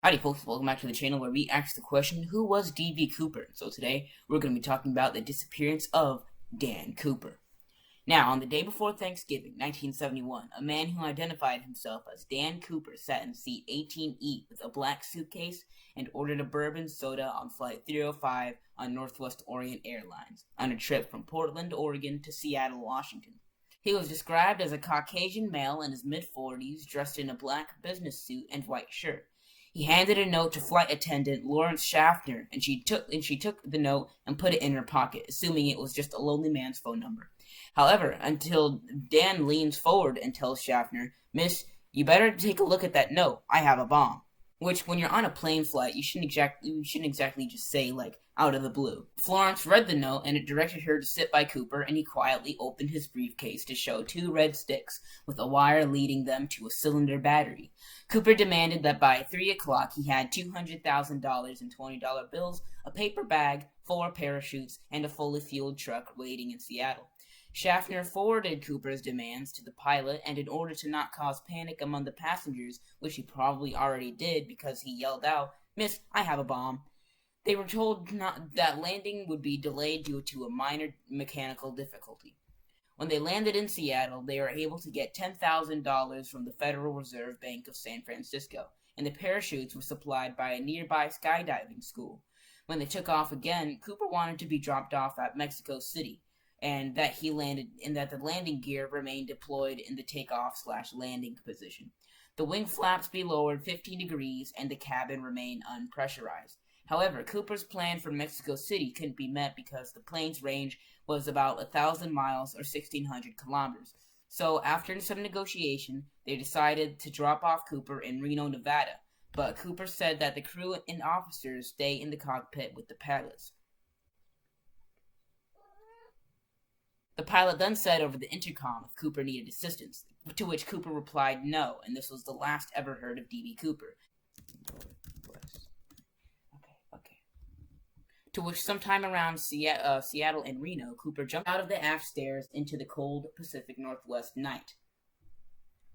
Howdy folks, welcome back to the channel where we ask the question, who was D.B. Cooper? So today, we're going to be talking about the disappearance of Dan Cooper. Now, on the day before Thanksgiving, 1971, a man who identified himself as Dan Cooper sat in seat 18E with a black suitcase and ordered a bourbon soda on flight 305 on Northwest Orient Airlines, on a trip from Portland, Oregon to Seattle, Washington. He was described as a Caucasian male in his mid-40s, dressed in a black business suit and white shirt. He handed a note to flight attendant Lawrence Schaffner, and she took the note and put it in her pocket, assuming it was just a lonely man's phone number. However, until Dan leans forward and tells Schaffner, "Miss, you better take a look at that note. I have a bomb." Which, when you're on a plane flight, you shouldn't exactly just say, like, out of the blue. Florence read the note, and it directed her to sit by Cooper, and he quietly opened his briefcase to show 2 red sticks with a wire leading them to a cylinder battery. Cooper demanded that by 3 o'clock he had $200,000 in $20 bills, a paper bag, 4 parachutes, and a fully fueled truck waiting in Seattle. Schaffner forwarded Cooper's demands to the pilot, and in order to not cause panic among the passengers, which he probably already did because he yelled out, "Miss, I have a bomb," they were told that landing would be delayed due to a minor mechanical difficulty. When they landed in Seattle, they were able to get $10,000 from the Federal Reserve Bank of San Francisco, and the parachutes were supplied by a nearby skydiving school. When they took off again, Cooper wanted to be dropped off at Mexico City, and that the landing gear remained deployed in the takeoff/landing position. The wing flaps be lowered 15 degrees, and the cabin remained unpressurized. However, Cooper's plan for Mexico City couldn't be met because the plane's range was about 1,000 miles or 1,600 kilometers. So, after some negotiation, they decided to drop off Cooper in Reno, Nevada, but Cooper said that the crew and officers stay in the cockpit with the pilots. The pilot then said over the intercom if Cooper needed assistance, to which Cooper replied no, and this was the last ever heard of D.B. Cooper. To which sometime around Seattle and Reno, Cooper jumped out of the aft stairs into the cold Pacific Northwest night.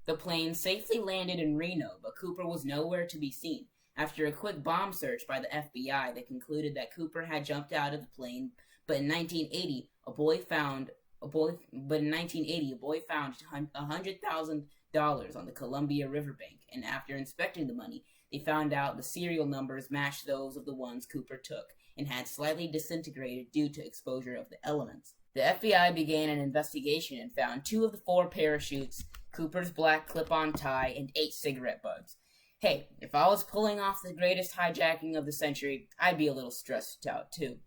The plane safely landed in Reno, but Cooper was nowhere to be seen. After a quick bomb search by the FBI, they concluded that Cooper had jumped out of the plane, but in 1980, a boy found $100,000 on the Columbia Riverbank, and after inspecting the money, they found out the serial numbers matched those of the ones Cooper took, and had slightly disintegrated due to exposure of the elements. The FBI began an investigation and found 2 of the 4 parachutes, Cooper's black clip-on tie, and 8 cigarette butts. Hey, if I was pulling off the greatest hijacking of the century, I'd be a little stressed out too.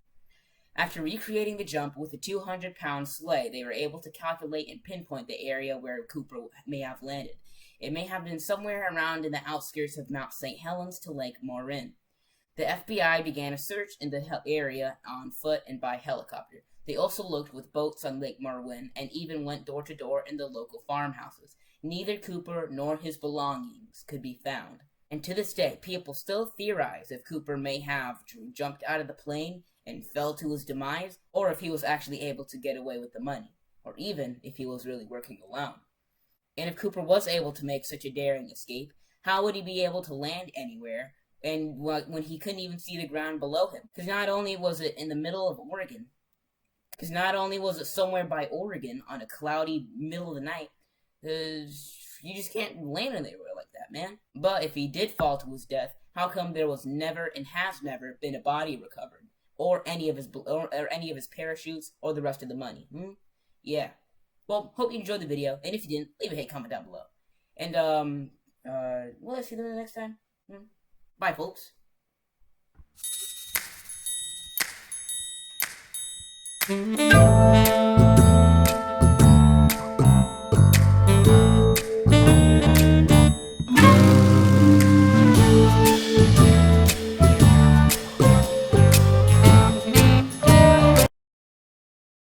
After recreating the jump with a 200-pound sleigh, they were able to calculate and pinpoint the area where Cooper may have landed. It may have been somewhere around in the outskirts of Mount St. Helens to Lake Morin. The FBI began a search in the area on foot and by helicopter. They also looked with boats on Lake Morin and even went door to door in the local farmhouses. Neither Cooper nor his belongings could be found. And to this day, people still theorize if Cooper may have jumped out of the plane and fell to his demise, or if he was actually able to get away with the money, or even if he was really working alone. And if Cooper was able to make such a daring escape, how would he be able to land anywhere and when he couldn't even see the ground below him? Because not only was it in the middle of Oregon, somewhere by Oregon on a cloudy middle of the night, you just can't land anywhere like that, man. But if he did fall to his death, how come there was never and has never been a body recovered, or any of his parachutes, or the rest of the money? Yeah. Well, hope you enjoyed the video, and if you didn't, leave a hate comment down below. And we'll see you next time. Bye, folks.